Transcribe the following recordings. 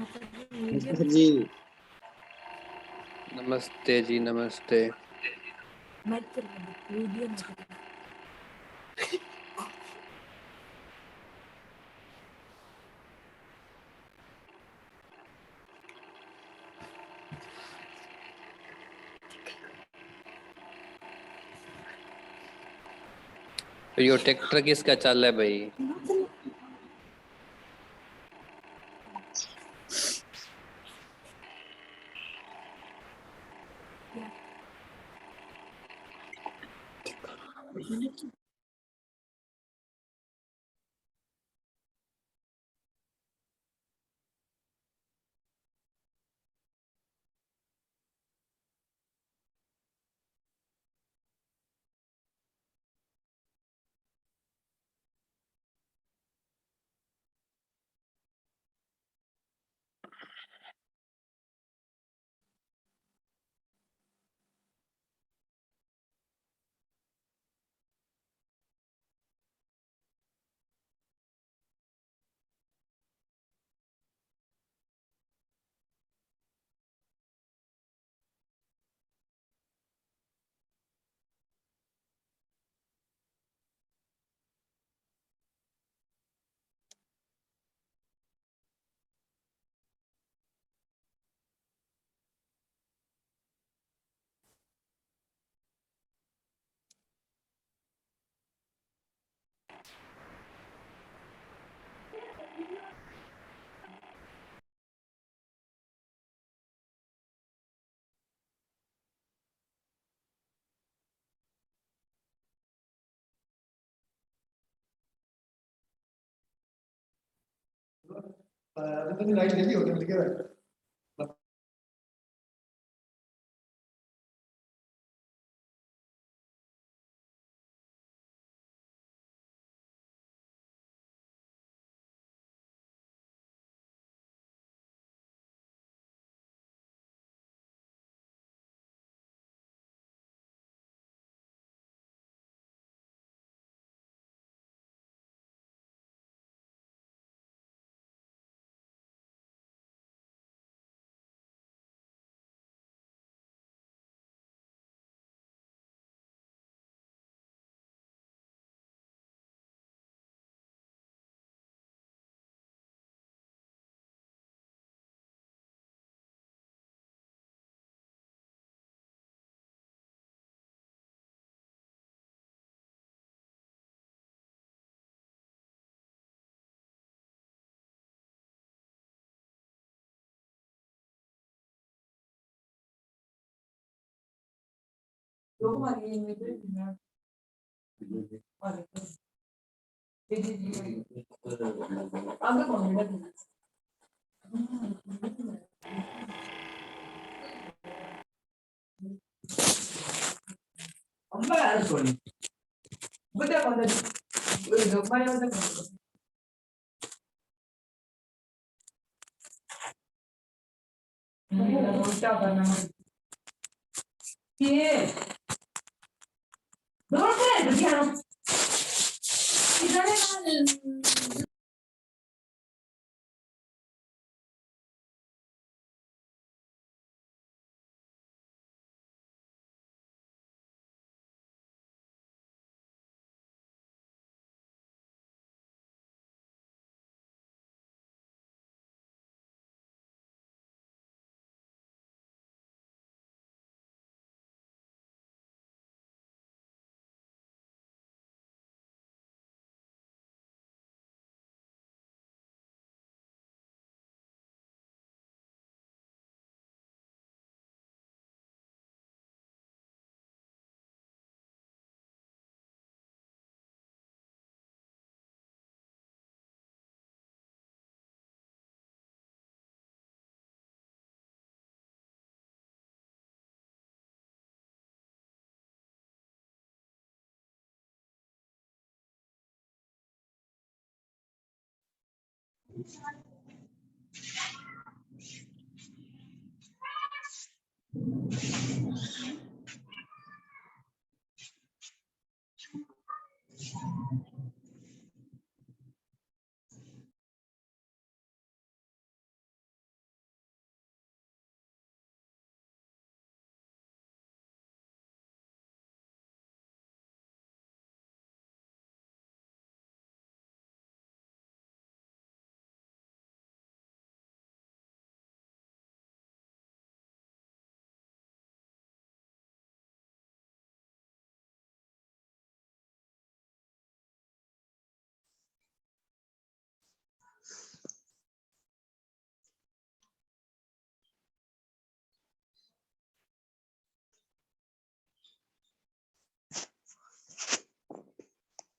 नमस्ते सर जी। नमस्ते जी, नमस्ते। यो ट्रैक्टर किसका चल है भाई? लाइट जल्दी होने लगी है।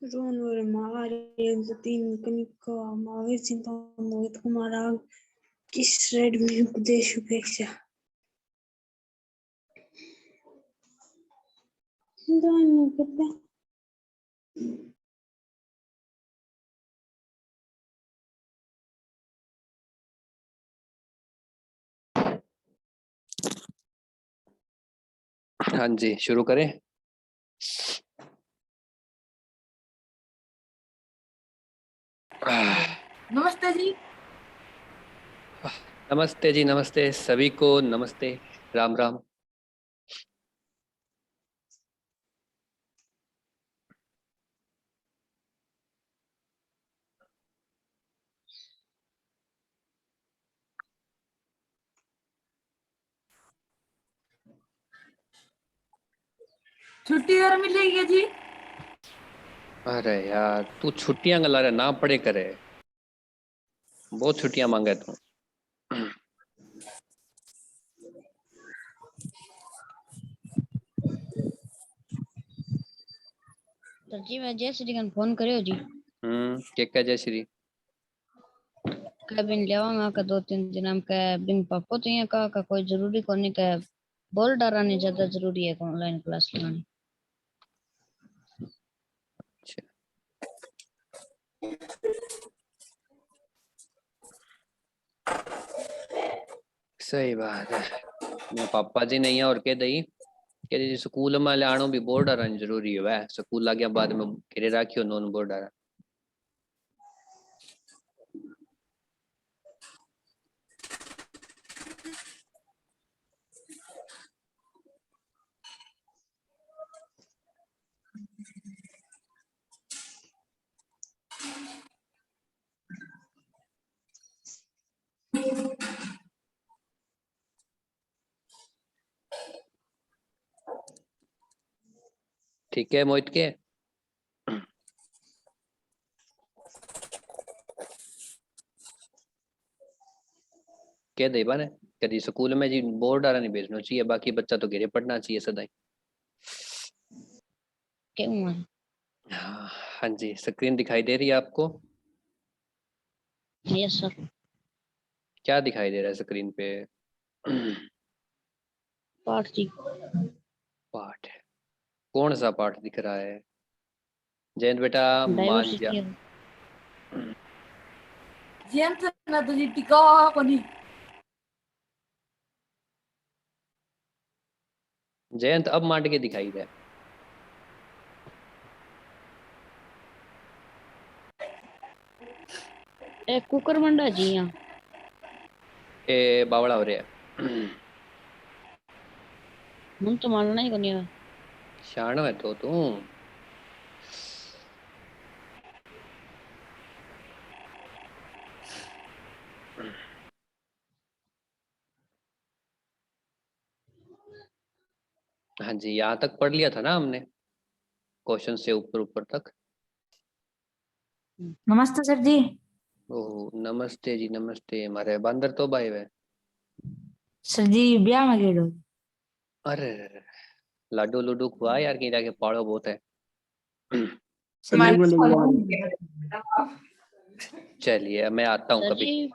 रोनवर महारेंद्र तीन कनिका महावीर चिंता मोहित कुमार आग किस रेड में उपदेश उपेक्षा दोनों कितना हाँ जी, शुरू करें। नमस्ते जी। नमस्ते जी, नमस्ते सभी को, नमस्ते, राम राम। छुट्टी और मिलेगी जी? अरे यार, तू छुट्टियां गला रहे ना पड़े करे, बहुत छुट्टियां मांगे तू। सर जी मैं जय श्री गण फोन करियो जी। क्या जय श्री बिन लेवांगा का 2-3 दिन हम का बिन पापो तो यहाँ का कोई जरूरी कोनी का बोल डराने ज्यादा जरूरी है ऑनलाइन क्लास लगानी। सही बात है। मेरे पापा जी नहीं है और कह दई कि जी स्कूल में लाणो भी बोर्ड आना जरूरी है। वह स्कूल आ गया बाद में घेरे राखियो नॉन बोर्ड आ। ठीक है मोहित के कह दे बाने कभी स्कूल में जी बोर्ड आ नहीं भेजना चाहिए, बाकी बच्चा तो घेरे पढ़ना चाहिए सदाई। क्यों है? हाँ जी, स्क्रीन दिखाई दे रही है आपको? Yes sir. क्या दिखाई दे रहा है स्क्रीन पे? पाठ जी। पाठ? कौन सा पाठ दिख रहा है? जयंत बेटा मान जा। डाइवर्सिटी जयंत ना तो जी टिका कोनी। जयंत अब मांड के दिखाई दे। एक कुकर मंडा जी यहाँ ए बावड़ा हो रहा है। हम तो मानना ही कोनी है। शानो है तो तू। हाँ जी, यहाँ तक पढ़ लिया था ना हमने, क्वेश्चन से ऊपर ऊपर तक। नमस्ते सर जी। ओह नमस्ते जी, नमस्ते। हमारे बंदर तो भाई वे। सर जी ब्याह में गेड़ो। अरे लाडू लूडू खुआ यार, कहीं जाके पाड़ो बहुत है। चलिए मैं आता हूँ सर कभी। जी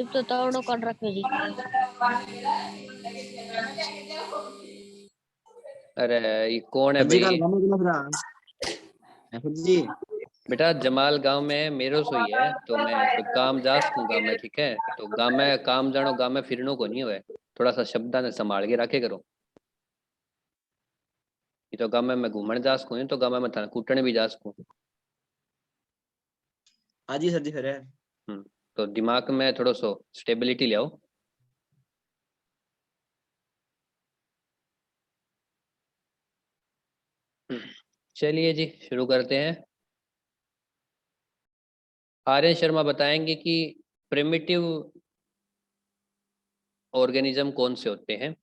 अब तो तावड़ो काट रखे जी। अरे ये कौन है जी भाई? जी बेटा जमाल गांव में मेरो सोई है, तो मैं कोई काम जा सकूंगा मैं, ठीक है? तो गांव में काम जानो, गांव में फिरनो को नहीं हुए। थोड़ा सा शब्दा ने संभाल के रखे करो। ये तो गांव में मैं घूमने जा सकूँ, तो गांव में मैं थाने कूटने भी जा सकूँ। हाँ जी सर जी फिर है। तो दिमाग में थोड़ा सो स्टेबिलिटी ले आओ। चलिए जी शुरू करते हैं। आर्यन शर्मा बताएंगे कि प्रिमिटिव ऑर्गेनिज्म कौन से होते हैं?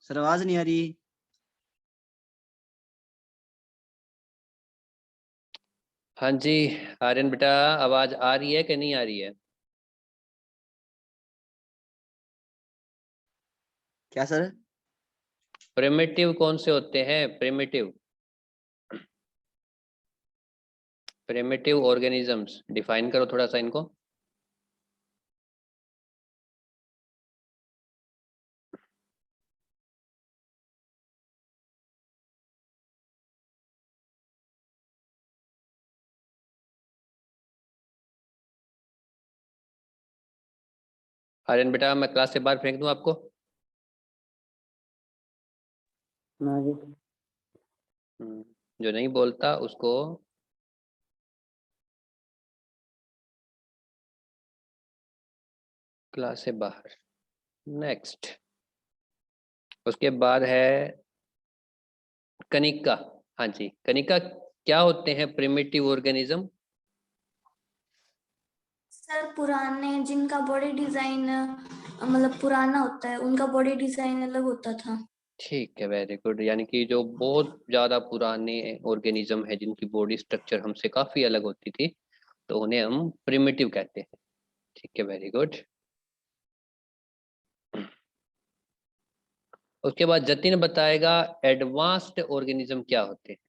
सर आवाज नहीं आ रही। हाँ जी आर्यन बेटा, आवाज आ रही है कि नहीं आ रही है? क्या सर? प्रिमिटिव कौन से होते हैं? प्रिमिटिव प्रिमिटिव ऑर्गेनिजम्स डिफाइन करो थोड़ा सा इनको। आर्यन बेटा मैं क्लास से बाहर फेंक दूं आपको? ना जी। जो नहीं बोलता उसको क्लास से बाहर। नेक्स्ट, उसके बाद है कनिका। हाँ जी, कनिका क्या होते हैं प्रिमिटिव ऑर्गेनिज्म? सर पुराने जिनका बॉडी डिजाइन मतलब पुराना होता है उनका बॉडी डिजाइन अलग होता था। ठीक है, वेरी गुड। यानी कि जो बहुत ज्यादा पुराने ऑर्गेनिज्म है जिनकी बॉडी स्ट्रक्चर हमसे काफी अलग होती थी, तो उन्हें हम प्रिमिटिव कहते हैं। ठीक है, वेरी गुड। उसके बाद जतिन बताएगा एडवांस्ड ऑर्गेनिज्म क्या होते हैं।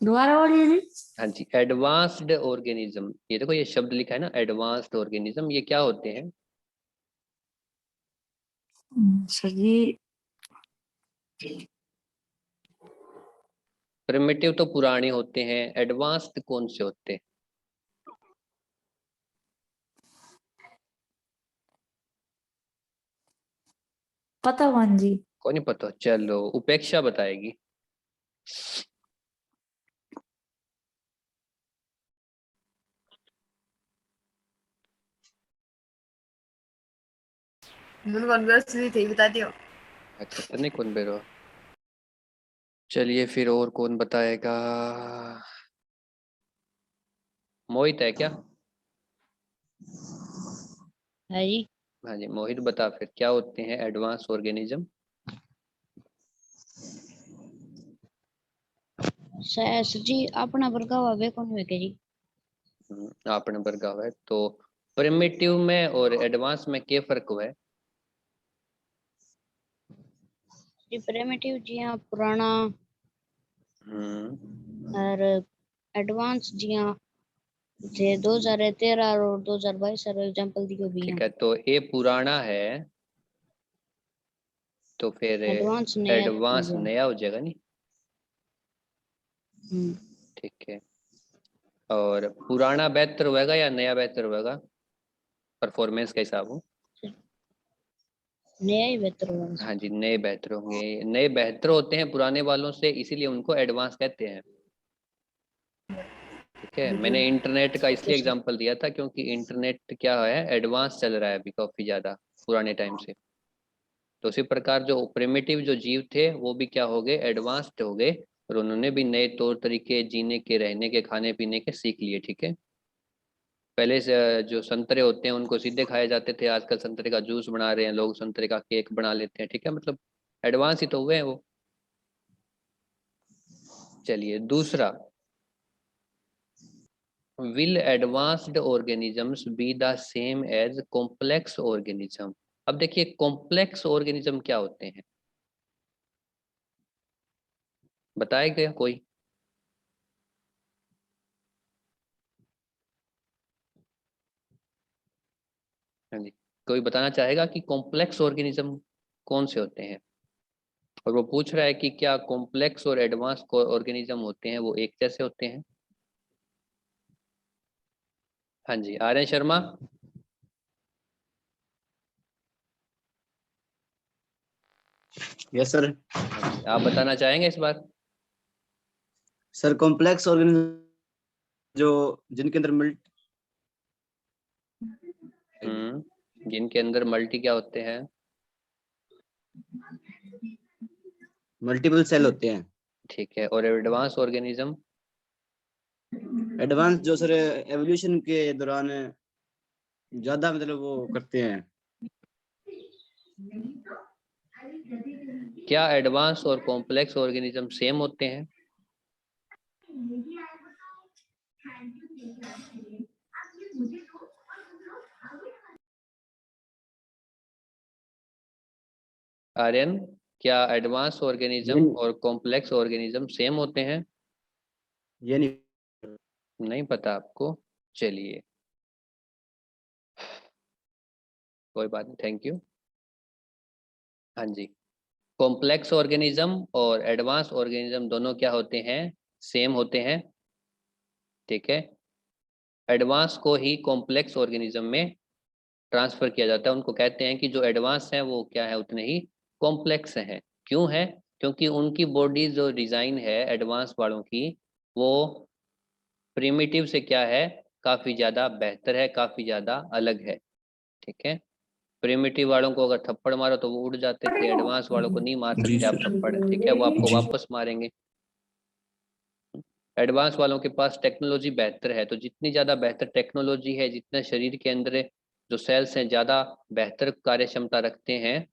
दोबारा बोलिए जी। हाँ जी, एडवांस्ड ऑर्गेनिज्म, ये देखो ये शब्द लिखा है ना, एडवांस्ड ऑर्गेनिज्म, ये क्या होते हैं? सर जी प्रिमिटिव तो पुराने होते हैं, एडवांस्ड कौन से होते हैं? पता कौन जी। कौन नहीं पता? चलो उपेक्षा बताएगी। बता दियो। अच्छा, तने कौन बेरो? चलिए फिर और कौन बताएगा? मोहित है क्या? है जी। हाँ जी, मोहित बता फिर क्या होते हैं एडवांस ऑर्गेनिज्म? सर जी अपना वर्गा हुआ वे कौन हुए के जी? आपने वर्गा है तो प्रिमिटिव में और एडवांस में क्या फर्क हुआ है? जी प्रिमिटिव जी हाँ पुराना हम्म, और एडवांस जी हाँ जे 2013 और 2022 और एग्जांपल दियो भी ठीक हैं। है, तो ये पुराना है तो फिर एडवांस नया हो एडवांस गया। नया हो जाएगा नहीं? हम्म। ठीक है, और पुराना बेहतर होएगा या नया बेहतर होएगा परफॉर्मेंस के हिसाब हो? नया ही बेहतर होगा हाँ सर। जी, नए बेहतर होंगे, नए बेहतर होते हैं पुराने वालों से, इसीलिए उनको एडवांस कहते हैं। ठीक है, मैंने इंटरनेट का ओके इसलिए सर। एग्जांपल दिया था क्योंकि इंटरनेट क्या है, एडवांस चल रहा है अभी काफी ज्यादा पुराने टाइम से। तो उसी प्रकार जो प्रिमिटिव जो जीव थे वो भी क्या हो गए, एडवांस्ड हो गए, और उन्होंने भी नए तौर तरीके जीने के, रहने के, खाने पीने के सीख लिए। ठीक है, पहले से जो संतरे होते हैं उनको सीधे खाए जाते थे, आजकल संतरे का जूस बना रहे हैं लोग, संतरे का केक बना लेते हैं। ठीक है, मतलब एडवांस ही तो हुए हैं वो। चलिए दूसरा, will advanced organisms be the same as complex organism? अब देखिए कॉम्प्लेक्स ऑर्गेनिज्म क्या होते हैं, बताएगा कोई? हाँ जी, कोई बताना चाहेगा कि कॉम्प्लेक्स ऑर्गेनिज्म कौन से होते हैं? और वो पूछ रहा है कि क्या कॉम्प्लेक्स और एडवांस ऑर्गेनिज्म होते हैं वो एक जैसे होते हैं? हाँ जी, आर्यन शर्मा। Yes sir. हाँ जी, आप बताना चाहेंगे इस बार? सर कॉम्प्लेक्स ऑर्गेनिज्म जो जिनके अंदर जिनके अंदर मल्टी क्या होते हैं? मल्टीपल सेल होते हैं। ठीक है, और एडवांस ऑर्गेनिज्म? एडवांस जो सर एवोल्यूशन के दौरान ज्यादा मतलब वो करते हैं। क्या एडवांस और कॉम्प्लेक्स ऑर्गेनिज्म सेम होते हैं? आर्यन, क्या एडवांस ऑर्गेनिज्म ये- और कॉम्प्लेक्स ऑर्गेनिज्म सेम होते हैं? ये नहीं। नहीं पता आपको? चलिए, कोई बात नहीं, थैंक यू। हाँ जी, कॉम्प्लेक्स ऑर्गेनिज्म और एडवांस ऑर्गेनिज्म दोनों क्या होते हैं? सेम होते हैं। ठीक है, एडवांस को ही कॉम्प्लेक्स ऑर्गेनिज्म में ट्रांसफर किया जाता है। उनको कहते हैं कि जो एडवांस हैं वो क्या है, उतने ही कॉम्प्लेक्स हैं। क्यों है? क्योंकि उनकी बॉडी जो डिजाइन है एडवांस वालों की, वो प्रिमिटिव से क्या है, काफी ज्यादा बेहतर है, काफी ज्यादा अलग है। ठीक है, प्रिमिटिव वालों को अगर थप्पड़ मारो तो वो उड़ जाते थे, एडवांस वालों को नहीं मार जी सकते आप सर। थप्पड़। ठीक है, वो आपको जी। वापस मारेंगे। एडवांस वालों के पास टेक्नोलॉजी बेहतर है, तो जितनी ज़्यादा बेहतर टेक्नोलॉजी है, जितने शरीर के अंदर जो सेल्स हैं ज़्यादा बेहतर कार्य क्षमता रखते हैं,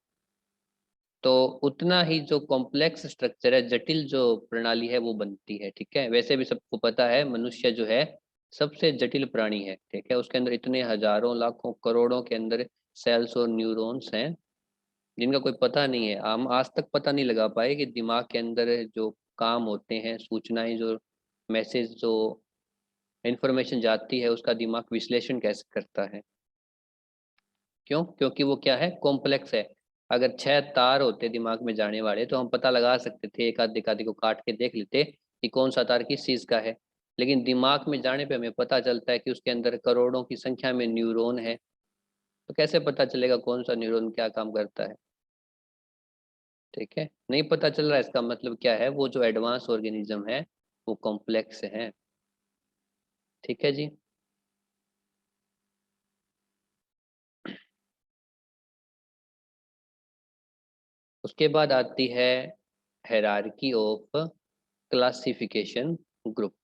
तो उतना ही जो कॉम्प्लेक्स स्ट्रक्चर है, जटिल जो प्रणाली है वो बनती है। ठीक है, वैसे भी सबको पता है मनुष्य जो है सबसे जटिल प्राणी है। ठीक है, उसके अंदर इतने हजारों लाखों करोड़ों के अंदर सेल्स और न्यूरॉन्स हैं जिनका कोई पता नहीं है। हम आज तक पता नहीं लगा पाए कि दिमाग के अंदर जो काम होते हैं, सूचनाएं जो, मैसेज जो इंफॉर्मेशन जाती है, उसका दिमाग विश्लेषण कैसे करता है। क्यों? क्योंकि वो क्या है, कॉम्प्लेक्स है। अगर 6 तार होते दिमाग में जाने वाले तो हम पता लगा सकते थे, एक आध आधे को काट के देख लेते कि कौन सा तार किस चीज का है। लेकिन दिमाग में जाने पे हमें पता चलता है कि उसके अंदर करोड़ों की संख्या में न्यूरॉन है। तो कैसे पता चलेगा कौन सा न्यूरॉन क्या काम करता है? ठीक है, नहीं पता चल रहा है, इसका मतलब क्या है, वो जो एडवांस ऑर्गेनिज्म है वो कॉम्प्लेक्स है। ठीक है जी। उसके बाद आती है हायरार्की ऑफ क्लासिफिकेशन ग्रुप।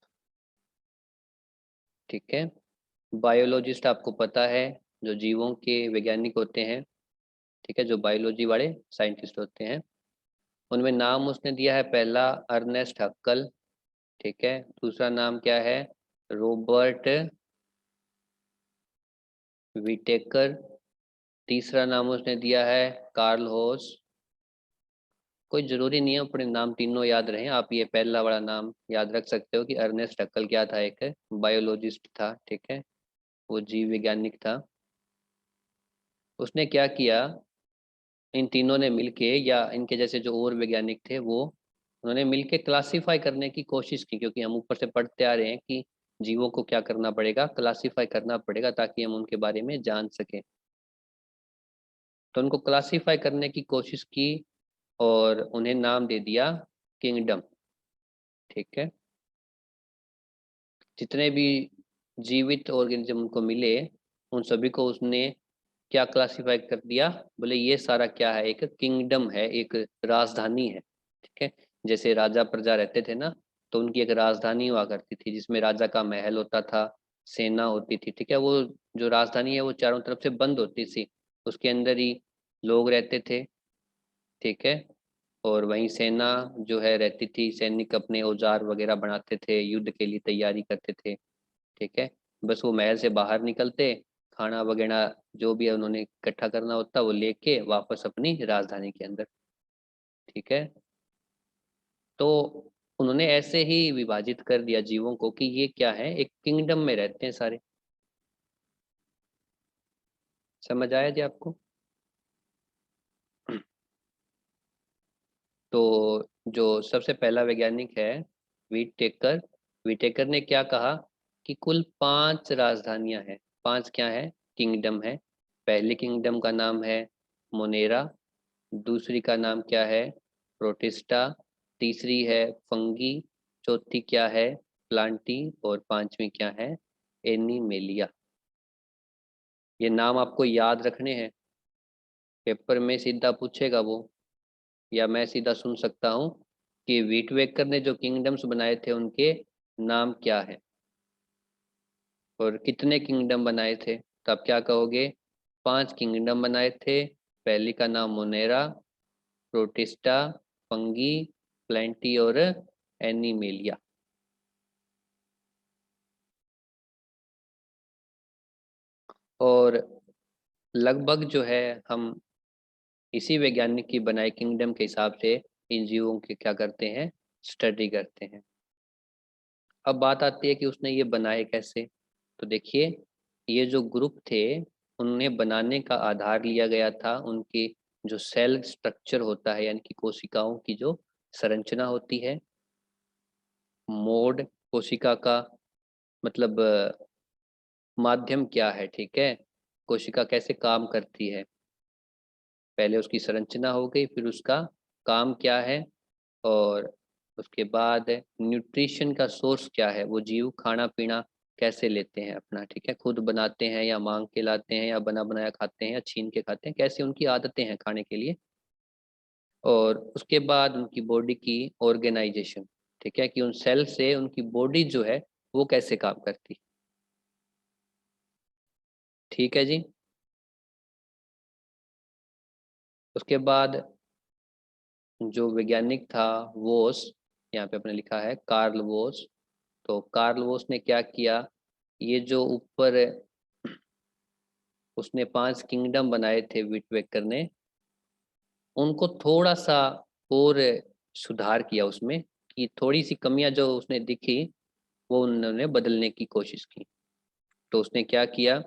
ठीक है, बायोलॉजिस्ट आपको पता है जो जीवों के वैज्ञानिक होते हैं। ठीक है, जो बायोलॉजी वाले साइंटिस्ट होते हैं, उनमें नाम उसने दिया है, पहला अर्नेस्ट हक्कल। ठीक है, दूसरा नाम क्या है, रॉबर्ट विटेकर। तीसरा नाम उसने दिया है कार्ल होस। कोई जरूरी नहीं है अपने नाम तीनों याद रहे, आप ये पहला वाला नाम याद रख सकते हो कि अर्नेस्ट हक्कल क्या था, एक बायोलॉजिस्ट था। ठीक है, वो जीव वैज्ञानिक था। उसने क्या किया, इन तीनों ने मिलके या इनके जैसे जो और वैज्ञानिक थे वो, उन्होंने मिलके क्लासिफाई करने की कोशिश की। क्योंकि हम ऊपर से पढ़ते आ रहे हैं कि जीवों को क्या करना पड़ेगा, क्लासिफाई करना पड़ेगा ताकि हम उनके बारे में जान सकें। तो उनको क्लासिफाई करने की कोशिश की और उन्हें नाम दे दिया किंगडम। ठीक है, जितने भी जीवित ऑर्गेनिज्म को मिले उन सभी को उसने क्या क्लासिफाई कर दिया, बोले ये सारा क्या है, एक किंगडम है, एक राजधानी है। ठीक है, जैसे राजा प्रजा रहते थे ना, तो उनकी एक राजधानी हुआ करती थी जिसमें राजा का महल होता था, सेना होती थी। ठीक है, वो जो राजधानी है वो चारों तरफ से बंद होती थी, उसके अंदर ही लोग रहते थे। ठीक है, और वहीं सेना जो है रहती थी, सैनिक अपने औजार वगैरह बनाते थे, युद्ध के लिए तैयारी करते थे। ठीक है, बस वो महल से बाहर निकलते, खाना वगैरह जो भी है उन्होंने इकट्ठा करना होता वो लेके वापस अपनी राजधानी के अंदर। ठीक है, तो उन्होंने ऐसे ही विभाजित कर दिया जीवों को कि ये क्या है, एक किंगडम में रहते हैं सारे। समझ आया जी आपको? तो जो सबसे पहला वैज्ञानिक है वीटेकर, वीटेकर ने क्या कहा कि कुल 5 राजधानियां हैं। 5 क्या है, किंगडम है। पहले किंगडम का नाम है मोनेरा, दूसरी का नाम क्या है, प्रोटिस्टा, तीसरी है फंगी, चौथी क्या है, प्लांटी, और पांचवी क्या है, एनिमेलिया। ये नाम आपको याद रखने हैं, पेपर में सीधा पूछेगा वो, या मैं सीधा सुन सकता हूँ कि वीटवेकर ने जो किंगडम्स बनाए थे उनके नाम क्या है और कितने किंगडम बनाए थे। तो आप क्या कहोगे, 5 किंगडम बनाए थे। पहली का नाम मोनेरा, प्रोटिस्टा, फंगी, प्लेंटी और एनिमेलिया। और लगभग जो है हम इसी वैज्ञानिक की बनाई किंगडम के हिसाब से इन जीवों के क्या करते हैं, स्टडी करते हैं। अब बात आती है कि उसने ये बनाए कैसे। तो देखिए, ये जो ग्रुप थे उन्हें बनाने का आधार लिया गया था उनकी जो सेल स्ट्रक्चर होता है, यानी कि कोशिकाओं की जो संरचना होती है, मोड कोशिका का मतलब माध्यम क्या है, ठीक है, कोशिका कैसे काम करती है, पहले उसकी संरचना हो गई, फिर उसका काम क्या है, और उसके बाद न्यूट्रिशन का सोर्स क्या है, वो जीव खाना पीना कैसे लेते हैं अपना, ठीक है, खुद बनाते हैं या मांग के लाते हैं या बना बनाया खाते हैं या छीन के खाते हैं, कैसे उनकी आदतें हैं खाने के लिए, और उसके बाद उनकी बॉडी की ऑर्गेनाइजेशन, ठीक है, कि उन सेल से उनकी बॉडी जो है वो कैसे काम करती है। ठीक है जी। उसके बाद जो वैज्ञानिक था वोस, यहाँ पे अपने लिखा है कार्ल वोस। तो कार्ल वोस ने क्या किया, ये जो ऊपर उसने 5 किंगडम बनाए थे विटवेकर ने, उनको थोड़ा सा और सुधार किया उसमें, कि थोड़ी सी कमियां जो उसने दिखी वो उन्होंने बदलने की कोशिश की। तो उसने क्या किया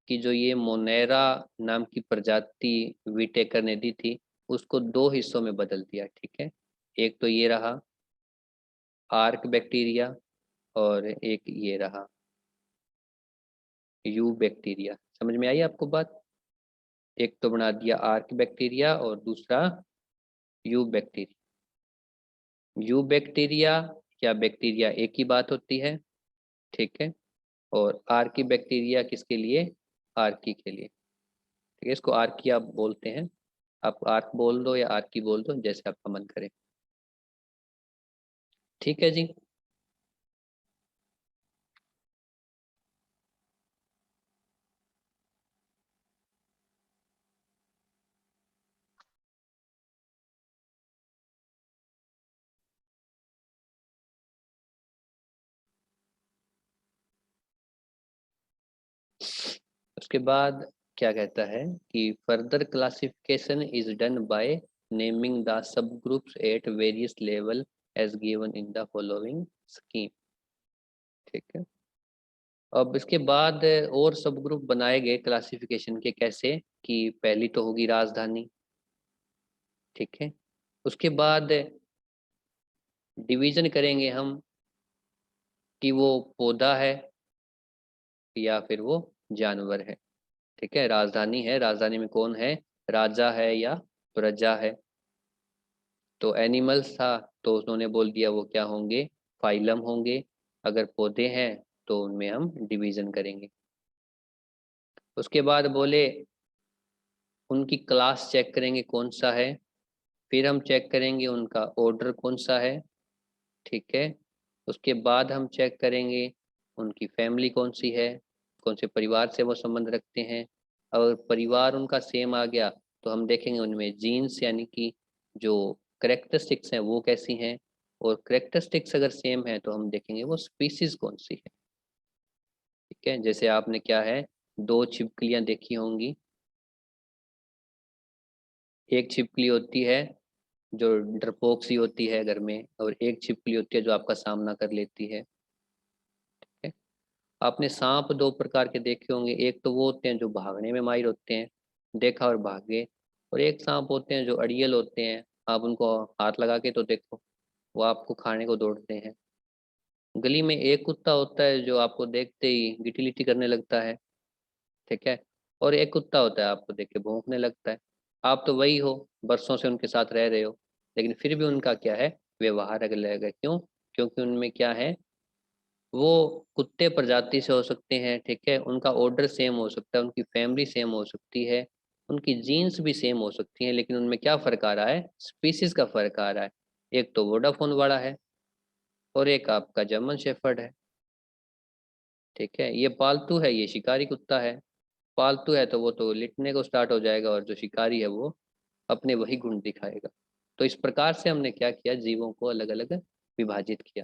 कि जो ये मोनेरा नाम की प्रजाति विटेकर ने दी थी, उसको 2 हिस्सों में बदल दिया, ठीक है। एक तो ये रहा आर्क बैक्टीरिया, और एक ये रहा यू बैक्टीरिया। समझ में आई आपको बात? एक तो बना दिया आर्क बैक्टीरिया और दूसरा यू बैक्टीरिया। यू बैक्टीरिया या बैक्टीरिया एक ही बात होती है, ठीक है, और आर्की बैक्टीरिया किसके लिए, आर्की के लिए, ठीक है, इसको आर्की आप बोलते हैं, आप आर्क बोल दो या आर्की बोल दो, जैसे आपका मन करे। ठीक है जी। उसके बाद क्या कहता है कि further classification is done by naming the sub groups at various level as given in the following scheme. ठीक है, अब इसके बाद और सब ग्रुप बनाए गए क्लासिफिकेशन के, कैसे कि पहली तो होगी राजधानी, ठीक है, उसके बाद डिवीजन करेंगे हम कि वो पौधा है या फिर वो जानवर है, ठीक है। राजधानी है, राजधानी में कौन है, राजा है या प्रजा है। तो एनिमल्स था, तो उन्होंने बोल दिया वो क्या होंगे, फाइलम होंगे। अगर पौधे हैं तो उनमें हम डिवीजन करेंगे। उसके बाद बोले उनकी क्लास चेक करेंगे कौन सा है, फिर हम चेक करेंगे उनका ऑर्डर कौन सा है, ठीक है। उसके बाद हम चेक करेंगे उनकी फैमिली कौन सी है, कौन से परिवार से वो संबंध रखते हैं। अगर परिवार उनका सेम आ गया तो हम देखेंगे उनमें जीन्स यानी कि जो करेक्टरिस्टिक्स हैं वो कैसी हैं, और करेक्टरिस्टिक्स अगर सेम है तो हम देखेंगे वो स्पीसीज कौन सी है, ठीक है। जैसे आपने क्या है, 2 छिपकलियां देखी होंगी, एक छिपकली होती है जो डरपोक सी होती है घर में, और एक छिपकली होती है जो आपका सामना कर लेती है, ठीक है। आपने सांप 2 प्रकार के देखे होंगे, एक तो वो होते हैं जो भागने में माहिर होते हैं, देखा और भाग गए, और एक सांप होते हैं जो अड़ियल होते हैं, आप उनको हाथ लगा के तो देखो, वो आपको खाने को दौड़ते हैं। गली में एक कुत्ता होता है जो आपको देखते ही गिटी लिटी करने लगता है, ठीक है, और एक कुत्ता होता है आपको देख के भौंकने लगता है। आप तो वही हो, बरसों से उनके साथ रह रहे हो, लेकिन फिर भी उनका क्या है, व्यवहार अलग है। क्यों? क्योंकि उनमें क्या है, वो कुत्ते प्रजाति से हो सकते हैं, ठीक है, उनका ऑर्डर सेम हो सकता है, उनकी फैमिली सेम हो सकती है, उनकी जीन्स भी सेम हो सकती हैं, लेकिन उनमें क्या फर्क आ रहा है, स्पीसीज का फर्क आ रहा है। एक तो वोडाफोन वाला है और एक आपका जर्मन शेफर्ड है, ठीक है। ये पालतू है, ये शिकारी कुत्ता है। पालतू है तो वो तो लिटने को स्टार्ट हो जाएगा, और जो शिकारी है वो अपने वही गुण दिखाएगा। तो इस प्रकार से हमने क्या किया, जीवों को अलग अलग विभाजित किया।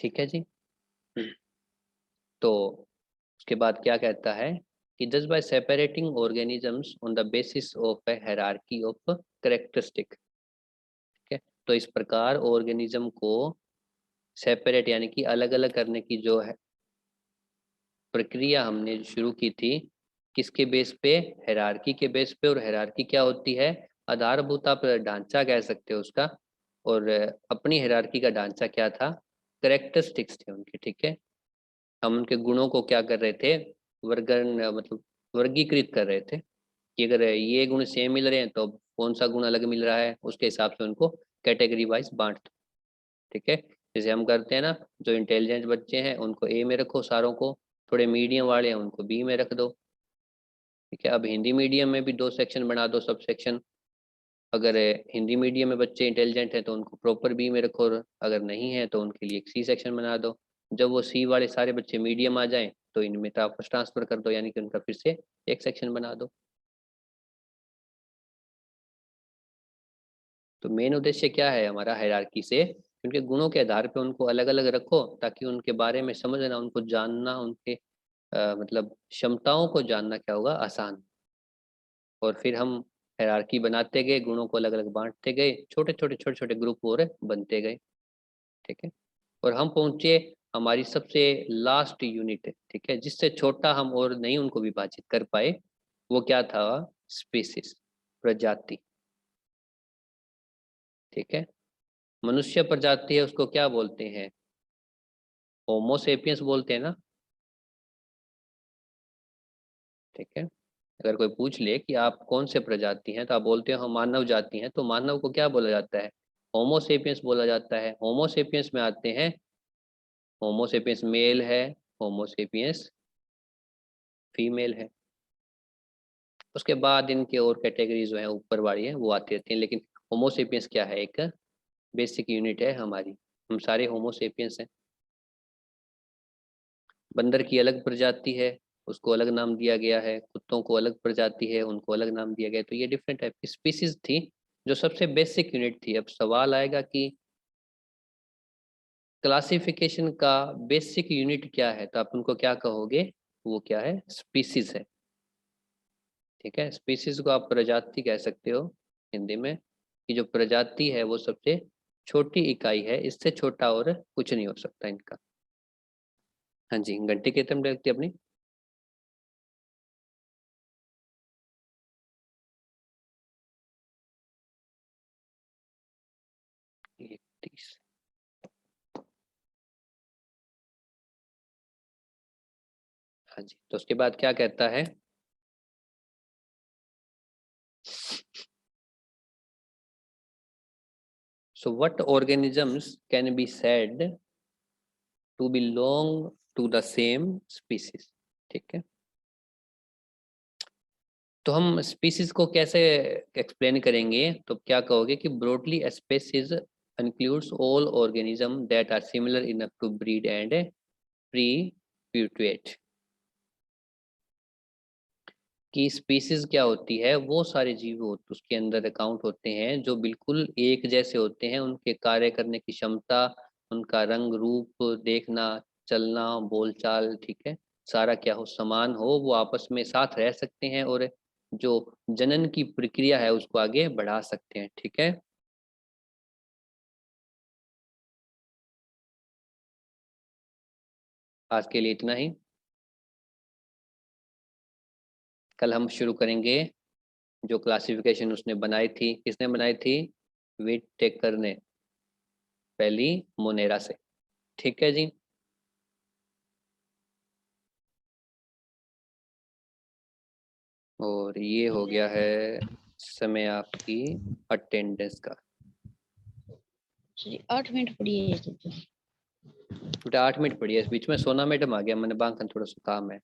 ठीक है जी। तो उसके बाद क्या कहता है कि just by separating organisms on the basis of A hierarchy of characteristic, ठीक है, तो इस प्रकार ऑर्गेनिज्म को सेपरेट यानी कि अलग अलग करने की जो है प्रक्रिया हमने शुरू की थी, किसके बेस पे, हायरार्की के बेस पे। और हायरार्की क्या होती है, आधारभूत आप ढांचा कह सकते हो उसका, और अपनी हायरार्की का ढांचा क्या था, कैरेक्टरिस्टिक्स थे उनके, ठीक है। हम उनके गुणों को क्या कर रहे थे, वर्गन मतलब वर्गीकृत कर रहे थे कि अगर ये गुण सेम मिल रहे हैं तो कौन सा गुण अलग मिल रहा है, उसके हिसाब से उनको कैटेगरी वाइज बांट दो, ठीक है। जैसे हम करते हैं ना, जो इंटेलिजेंट बच्चे हैं उनको ए में रखो सारों को, थोड़े मीडियम वाले हैं उनको बी में रख दो, ठीक है। अब हिंदी मीडियम में भी 2 सेक्शन बना दो, सब सेक्शन। अगर हिंदी मीडियम में बच्चे इंटेलिजेंट हैं तो उनको प्रॉपर बी में रखो, और अगर नहीं है तो उनके लिए एक सी सेक्शन बना दो। जब वो सी वाले सारे बच्चे मीडियम आ जाएं तो इनमें वापस ट्रांसफर कर दो, यानी कि उनका फिर से एक सेक्शन बना दो। तो मेन उद्देश्य क्या है हमारा हायरार्की से, उनके गुणों के आधार पे उनको अलग अलग रखो ताकि उनके बारे में समझना, उनको जानना, उनके मतलब क्षमताओं को जानना क्या होगा, आसान। और फिर हम हायरार्की बनाते गए, गुणों को अलग अलग बांटते गए, छोटे छोटे छोटे छोटे ग्रुप और बनते गए, ठीक है। और हम पहुंचे हमारी सबसे लास्ट यूनिट, ठीक है, जिससे छोटा हम और नहीं उनको विभाजित कर पाए, वो क्या था, स्पीसीज, प्रजाति, ठीक है। मनुष्य प्रजाति है उसको क्या बोलते हैं, होमो सेपियंस बोलते हैं ना, ठीक है। अगर कोई पूछ ले कि आप कौन से प्रजाति हैं तो आप बोलते हो हम मानव जाति हैं, तो मानव को क्या बोला जाता है, होमो सेपियंस बोला जाता है। होमो सेपियंस में आते हैं, होमो सेपियंस मेल है, होमो सेपियंस फीमेल है। उसके बाद इनके और कैटेगरीज जो है ऊपर वाली है वो आती रहती हैं, लेकिन होमो सेपियंस क्या है, एक बेसिक यूनिट है हमारी, हम सारे होमो सेपियंस हैं। बंदर की अलग प्रजाति है, उसको अलग नाम दिया गया है, कुत्तों को अलग प्रजाति है, उनको अलग नाम दिया गया है। तो ये डिफरेंट टाइप की स्पीसीज थी जो सबसे बेसिक यूनिट थी। अब सवाल आएगा कि क्लासिफिकेशन का बेसिक यूनिट क्या है, तो आप उनको क्या कहोगे, वो क्या है, स्पीसीज है, ठीक है। स्पीसीज को आप प्रजाति कह सकते हो हिंदी में, कि जो प्रजाति है वो सबसे छोटी इकाई है, इससे छोटा और कुछ नहीं हो सकता इनका। हाँ जी, घंटी कितने में लगती है अपनी, ये 30। हाँ जी, तो उसके बाद क्या कहता है, so what organisms can be said to belong to the same species, ठीक है। तो हम स्पीसीज को कैसे एक्सप्लेन करेंगे, तो क्या कहोगे कि broadly species includes all organisms that are similar enough to breed and perpetuate। कि स्पीसीज क्या होती है, वो सारे जीव उसके अंदर अकाउंट होते हैं जो बिल्कुल एक जैसे होते हैं, उनके कार्य करने की क्षमता, उनका रंग रूप, देखना, चलना, बोलचाल, ठीक है, सारा क्या हो, समान हो, वो आपस में साथ रह सकते हैं और जो जनन की प्रक्रिया है उसको आगे बढ़ा सकते हैं, ठीक है। आज के लिए इतना ही। कल हम शुरू करेंगे जो क्लासिफिकेशन उसने बनाई थी, किसने बनाई थी, विटेकर ने, पहली मोनेरा से, ठीक है जी। और ये हो गया है समय आपकी अटेंडेंस का। जी 8 मिनट पड़ी है तो बेटा 8 मिनट पड़ी है, इस बीच में सोना मैडम आ गया, मैंने बांकन थोड़ा सा काम है।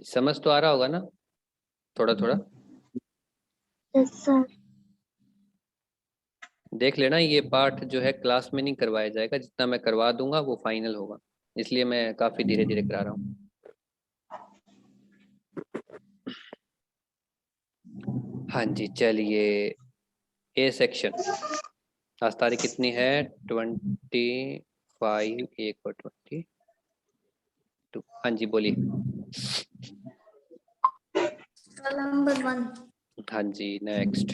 समझ तो आ रहा होगा ना, थोड़ा थोड़ा। Yes sir. देख लेना, ये पार्ट जो है क्लास में नहीं करवाया जाएगा, जितना मैं करवा दूंगा वो फाइनल होगा, इसलिए मैं काफी धीरे धीरे करा रहा हूँ। हाँ जी चलिए, ए सेक्शन। आज तारीख कितनी है? 25, 1 और 22। हाँ जी बोलिए। नंबर 1 हाँ जी नेक्स्ट।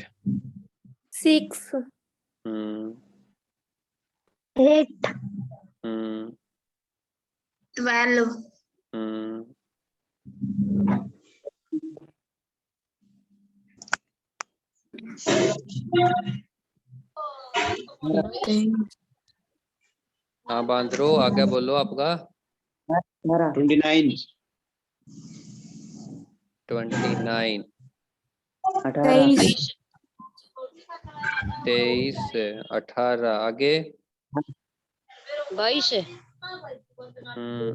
6 हम्म 8 हम्म 12 हम्म 13 हाँ बांद्रो आगे बोलो आपका। 29 29 23 23 18 आगे। 22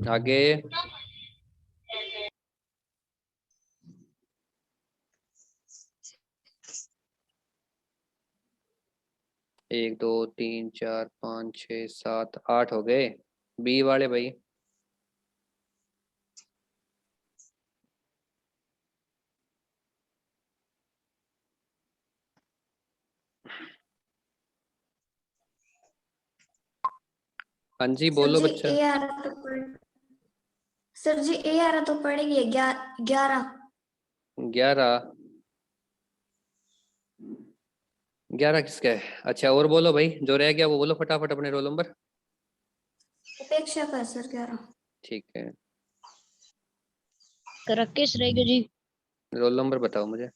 आगे। 1 2 3 4 5 6 7 8 हो गए। बी वाले भाई। हाँ जी बोलो बच्चा। ए आ रहा तो सर जी ए आ रहा तो पड़ेगी 11 11 11 किसका है? अच्छा और बोलो भाई, जो रह गया वो बोलो फटाफट अपने रोल नंबर। अपेक्षा का सर 11 ठीक है, राकेश रहेगा जी। रोल नंबर बताओ मुझे।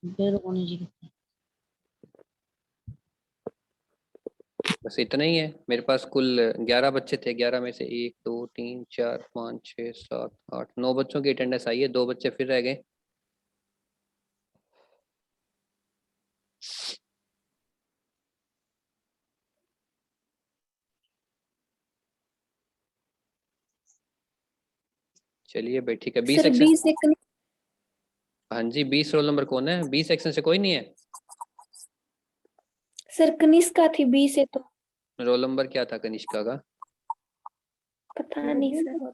बेरुकोनी जी। बस इतना ही है मेरे पास, कुल 11 बच्चे थे। 11 में से 1 2 3 4 5 6 7 8 9 बच्चों की अटेंडेंस आई है, 2 बच्चे फिर रह गए। चलिए भाई ठीक है। B sir section. 20 सेकंड हाँ जी 20 रोल नंबर कौन है? बी सेक्शन से कोई नहीं है? सर कनिष्का थी 20 से तो रोल नंबर क्या था कनिष्का का? पता नहीं सर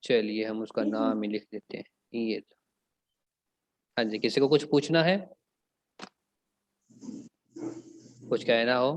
चलिए हम उसका नाम ही लिख देते हैं, ये लो। हाँ जी किसी को कुछ पूछना है, कुछ कहना हो?